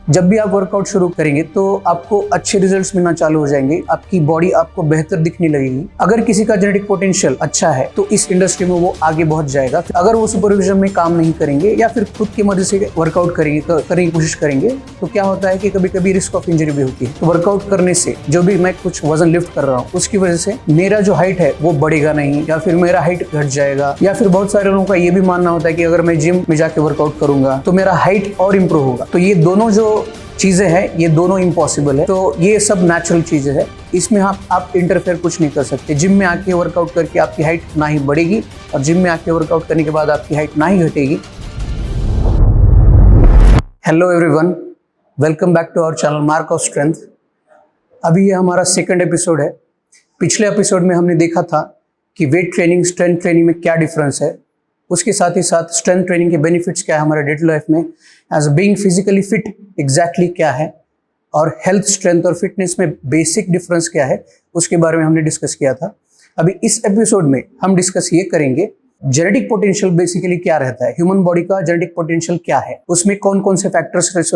जब भी आप वर्कआउट शुरू करेंगे तो आपको अच्छे रिजल्ट्स मिलना चालू हो जाएंगे, आपकी बॉडी आपको बेहतर दिखने लगेगी। अगर किसी का जेनेटिक पोटेंशियल अच्छा है तो इस इंडस्ट्री में वो आगे बहुत जाएगा। अगर वो सुपरविजन में काम नहीं करेंगे या फिर खुद की मर्जी से वर्कआउट करने की कोशिश करेंगे तो क्या होता है कि कभी कभी रिस्क ऑफ इंजरी भी होती है। तो वर्कआउट करने से जो भी मैं कुछ वजन लिफ्ट कर रहा हूँ उसकी वजह से मेरा जो हाइट है वो बढ़ेगा नहीं या फिर मेरा हाइट घट जाएगा, या फिर बहुत सारे लोगों का ये भी मानना होता है कि अगर मैं जिम में जाके वर्कआउट करूंगा तो मेरा हाइट और इम्प्रूव होगा। तो ये दोनों जो चीजें हैं ये दोनों इम्पॉसिबल है। तो ये सब नेचुरल चीजें हैं, इसमें आप इंटरफेयर कुछ नहीं कर सकते। जिम में आके वर्कआउट करके आपकी हाइट ना ही बढ़ेगी और जिम में आके वर्कआउट करने के बाद आपकी हाइट ना ही घटेगी। Hello everyone, welcome back to our channel Mark of Strength. अभी ये हमारा सेकंड एपिसोड है। पिछले एपिसोड में हमने देखा था कि वेट ट्रेनिंग स्ट्रेंथ ट्रेनिंग में क्या डिफरेंस है, उसके साथ ही साथ स्ट्रेंथ ट्रेनिंग के बेनिफिट्स क्या है हमारे डे टू लाइफ में, as being physically fit exactly क्या है, और हेल्थ स्ट्रेंथ और फिटनेस में बेसिक डिफरेंस क्या है उसके बारे में हमने डिस्कस किया था। अभी इस एपिसोड में हम डिस्कस ये करेंगे जेनेटिक पोटेंशियल बेसिकली क्या रहता है, ह्यूमन बॉडी का जेनेटिक पोटेंशियल क्या है, उसमें कौन कौन से फैक्टर्स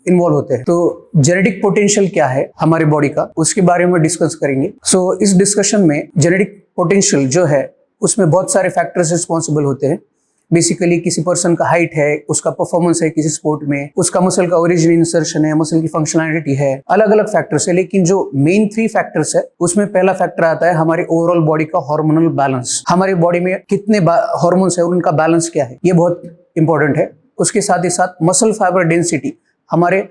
इन्वॉल्व होते हैं। तो जेनेटिक पोटेंशियल क्या है हमारे बॉडी का उसके बारे में डिस्कस करेंगे। सो इस डिस्कशन में जेनेटिक पोटेंशियल जो है उसमें बहुत सारे फैक्टर्स रिस्पॉन्सिबल होते हैं। बेसिकली किसी पर्सन का हाइट है, उसका परफॉर्मेंस है किसी स्पोर्ट में, उसका मसल का ओरिजिन इंसर्शन है, मसल की फंक्शनैलिटी है, अलग अलग फैक्टर्स है। लेकिन जो मेन 3 फैक्टर्स है उसमें पहला फैक्टर आता है हमारे ओवरऑल बॉडी का हार्मोनल बैलेंस। हमारे बॉडी में कितने हार्मोन्स है, उनका बैलेंस क्या है, ये बहुत इंपॉर्टेंट है। उसके साथ ही साथ मसल फाइबर डेंसिटी, हमारे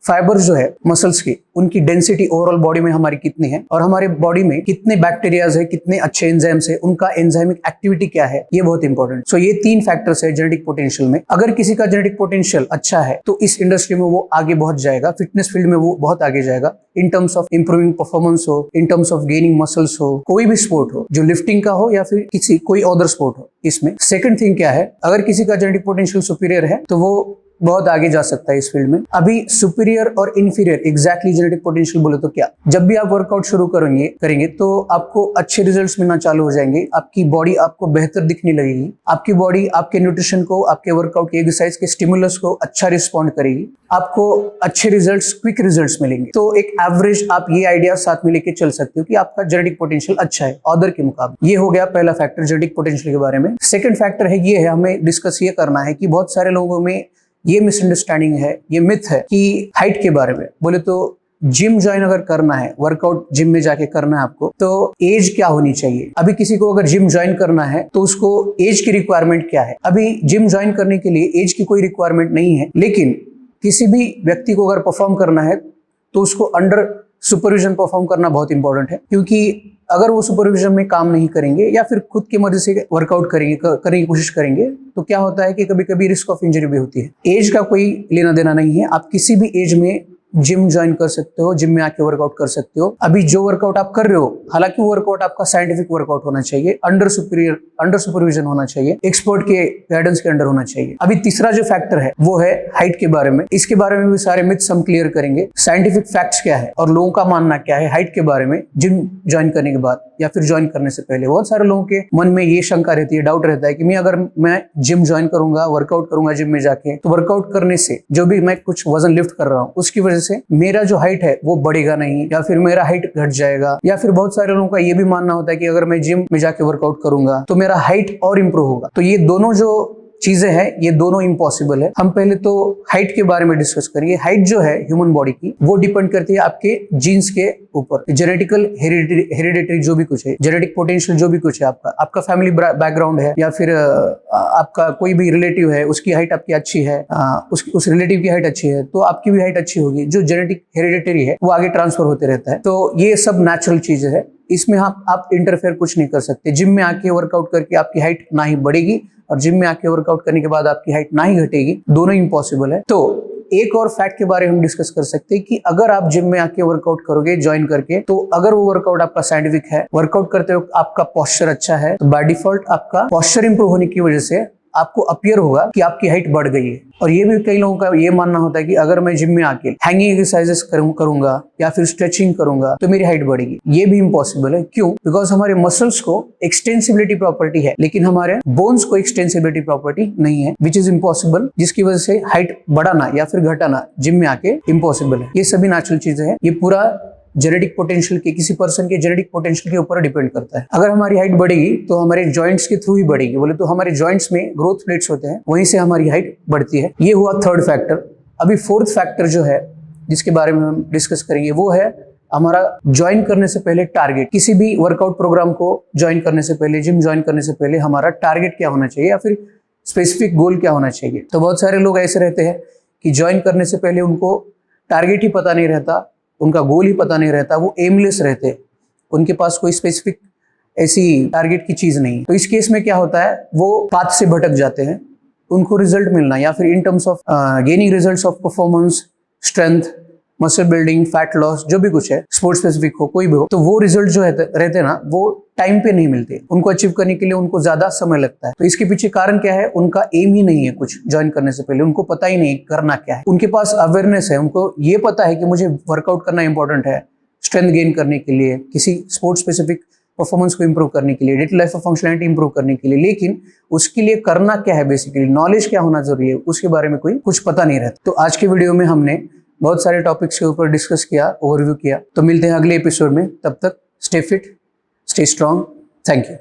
फाइबर जो है मसल्स की, उनकी डेंसिटी ओवरऑल बॉडी में हमारी कितनी है, और हमारे बॉडी में कितने बैक्टीरियाज है, कितने अच्छे एंजाइम्स है, उनका एंजाइमिक एक्टिविटी क्या है, ये बहुत इंपॉर्टेंट। सो ये 3 फैक्टर्स है जेनेटिक पोटेंशियल में। अगर किसी का जेनेटिक पोटेंशियल अच्छा है तो इस इंडस्ट्री में वो आगे बहुत जाएगा, फिटनेस फील्ड में वो बहुत आगे जाएगा, in terms of improving performance हो, in terms of gaining muscles हो, कोई भी स्पोर्ट हो, जो लिफ्टिंग का हो या फिर कोई अदर स्पोर्ट हो। इसमें सेकंड थिंग क्या है, अगर किसी का जेनेटिक पोटेंशियल सुपीरियर है तो वो बहुत आगे जा सकता है इस फील्ड में। अभी सुपीरियर और इंफीरियर एग्जैक्टली जेनेटिक पोटेंशियल बोले तो क्या, जब भी आप वर्कआउट शुरू करेंगे तो आपको अच्छे रिजल्ट्स मिलना चालू हो जाएंगे, आपकी बॉडी आपको बेहतर दिखने लगेगी, आपकी बॉडी आपके न्यूट्रिशन को, आपके वर्कआउट के एक्सरसाइज के स्टिमुलस को अच्छा रिस्पॉन्ड करेगी, आपको अच्छे रिजल्ट्स, क्विक रिजल्ट्स मिलेंगे। तो एक एवरेज आप ये आइडिया साथ में लेके चल सकते हो कि आपका जेनेटिक पोटेंशियल अच्छा है अदर के मुकाबले। ये हो गया पहला फैक्टर जेनेटिक पोटेंशियल के बारे में। सेकंड फैक्टर है ये है, हमें डिस्कस ये करना है कि बहुत सारे लोगों में ये मिसअंडरस्टैंडिंग है, ये मिथ है कि हाइट के बारे में बोले तो जिम ज्वाइन अगर करना है, वर्कआउट जिम में जाके करना है आपको, तो एज क्या होनी चाहिए। अभी किसी को अगर जिम ज्वाइन करना है तो उसको एज की रिक्वायरमेंट क्या है। अभी जिम ज्वाइन करने के लिए एज की कोई रिक्वायरमेंट नहीं है, लेकिन किसी भी व्यक्ति को अगर परफॉर्म करना है तो उसको अंडर सुपरविजन परफॉर्म करना बहुत इंपॉर्टेंट है। क्योंकि अगर वो सुपरविजन में काम नहीं करेंगे या फिर खुद की मर्जी से वर्कआउट करने की कोशिश करेंगे तो क्या होता है कि कभी कभी रिस्क ऑफ इंजरी भी होती है। एज का कोई लेना देना नहीं है, आप किसी भी एज में जिम ज्वाइन कर सकते हो, जिम में आके वर्कआउट कर सकते हो। अभी जो वर्कआउट आप कर रहे हो, हालांकि वर्कआउट आपका साइंटिफिक वर्कआउट होना चाहिए, अंडर सुपरविजन होना चाहिए, एक्सपर्ट के गाइडेंस के अंडर होना चाहिए। अभी तीसरा जो फैक्टर है वो है हाइट के बारे में। इसके बारे में भी सारे मिथ्स हम क्लियर करेंगे, साइंटिफिक फैक्ट्स क्या है और लोगों का मानना क्या है हाइट के बारे में जिम ज्वाइन करने के बाद या फिर ज्वाइन करने से पहले। बहुत सारे लोगों के मन में ये शंका रहती है, डाउट रहता है कि मैं जिम ज्वाइन करूंगा, वर्कआउट करूंगा जिम में जाके, तो वर्कआउट करने से जो भी मैं कुछ वजन लिफ्ट कर रहा हूँ उसकी वजह से मेरा जो हाइट है वो बढ़ेगा नहीं या फिर मेरा हाइट घट जाएगा, या फिर बहुत सारे लोगों का ये भी मानना होता है कि अगर मैं जिम में जाके वर्कआउट करूंगा तो मेरा हाइट और इम्प्रूव होगा। तो ये दोनों जो चीजें हैं ये दोनों इम्पॉसिबल है। हम पहले तो हाइट के बारे में डिस्कस करिए। हाइट जो है ह्यूमन बॉडी की वो डिपेंड करती है आपके जीन्स के ऊपर, जेनेटिकल हेरिडिटरी जो भी कुछ है, जेनेटिक पोटेंशियल जो भी कुछ है, आपका फैमिली बैकग्राउंड है या फिर आपका कोई भी रिलेटिव है, उसकी हाइट आपकी अच्छी है, उस रिलेटिव की हाइट अच्छी है तो आपकी भी हाइट अच्छी होगी। जो जेनेटिक हेरिडिटरी है वो आगे ट्रांसफर होते रहता है। तो ये सब नेचुरल चीजें है, इसमें आप इंटरफेयर कुछ नहीं कर सकते। जिम में आके वर्कआउट करके आपकी हाइट ना ही बढ़ेगी और जिम में आके वर्कआउट करने के बाद आपकी हाइट ना ही घटेगी, दोनों इम्पॉसिबल है। तो एक और फैक्ट के बारे में हम डिस्कस कर सकते हैं कि अगर आप जिम में आके वर्कआउट करोगे ज्वाइन करके, तो अगर वो वर्कआउट आपका साइंटिफिक है, वर्कआउट करते वक्त आपका पोस्चर अच्छा है, तो बाय डिफॉल्ट आपका पोस्चर इंप्रूव होने की वजह से आपको अपीयर होगा कि आपकी हाइट बढ़ गई है। और ये भी कई लोगों का ये मानना होता है कि अगर मैं जिम में आके हैंगिंग एक्सरसाइजेस करूंगा या फिर स्ट्रेचिंग करूंगा तो मेरी हाइट बढ़ेगी। ये भी इम्पॉसिबल है। क्यों? बिकॉज हमारे मसल्स को एक्सटेंसिबिलिटी प्रॉपर्टी है, लेकिन हमारे बोन्स को एक्सटेंसिबिलिटी प्रॉपर्टी नहीं है, विच इज इम्पॉसिबल, जिसकी वजह से हाइट बढ़ाना या फिर घटाना जिम में आके इम्पॉसिबल है। ये सभी नेचुरल चीजें हैं। ये पूरा जेनेटिक पोटेंशियल के, किसी पर्सन के जेनेटिक पोटेंशियल के ऊपर डिपेंड करता है। अगर हमारी हाइट बढ़ेगी तो हमारे जॉइंट्स के थ्रू ही बढ़ेगी। बोले तो हमारे जॉइंट्स में ग्रोथ प्लेट्स होते हैं, वहीं से हमारी हाइट बढ़ती है। ये हुआ थर्ड फैक्टर। अभी फोर्थ फैक्टर जो है जिसके बारे में हम डिस्कस करेंगे वो है हमारा ज्वाइन करने से पहले टारगेट। किसी भी वर्कआउट प्रोग्राम को ज्वाइन करने से पहले, जिम ज्वाइन करने से पहले हमारा टारगेट क्या होना चाहिए या फिर स्पेसिफिक गोल क्या होना चाहिए। तो बहुत सारे लोग ऐसे रहते हैं कि ज्वाइन करने से पहले उनको टारगेट ही पता नहीं रहता, उनका गोल ही पता नहीं रहता, वो एमलेस रहते, उनके पास कोई स्पेसिफिक ऐसी टारगेट की चीज नहीं। तो इस केस में क्या होता है, वो पाथ से भटक जाते हैं। उनको रिजल्ट मिलना या फिर इन terms of gaining results of performance, strength, muscle building, fat loss, जो भी कुछ है, स्पोर्ट्स स्पेसिफिक हो, कोई भी हो, तो वो रिजल्ट जो रहते ना, वो टाइम पे नहीं मिलते। उनको अचीव करने के लिए उनको ज्यादा समय लगता है। तो इसके पीछे कारण क्या है? उनका एम ही नहीं है कुछ ज्वाइन करने से पहले, उनको पता ही नहीं करना क्या है। उनके पास अवेयरनेस है, उनको ये पता है कि मुझे वर्कआउट करना इंपॉर्टेंट है स्ट्रेंथ गेन करने के लिए, किसी स्पोर्ट्स स्पेसिफिक परफॉर्मेंस को इंप्रूव करने के लिए, day to life of functionality improve करने के लिए, लेकिन उसके लिए करना क्या है, बेसिकली नॉलेज क्या होना जरूरी है, उसके बारे में कोई कुछ पता नहीं रहता। तो आज के वीडियो में हमने बहुत सारे टॉपिक्स के ऊपर डिस्कस किया, ओवरव्यू किया। तो मिलते हैं अगले एपिसोड में, तब तक stay fit, stay strong. Thank you.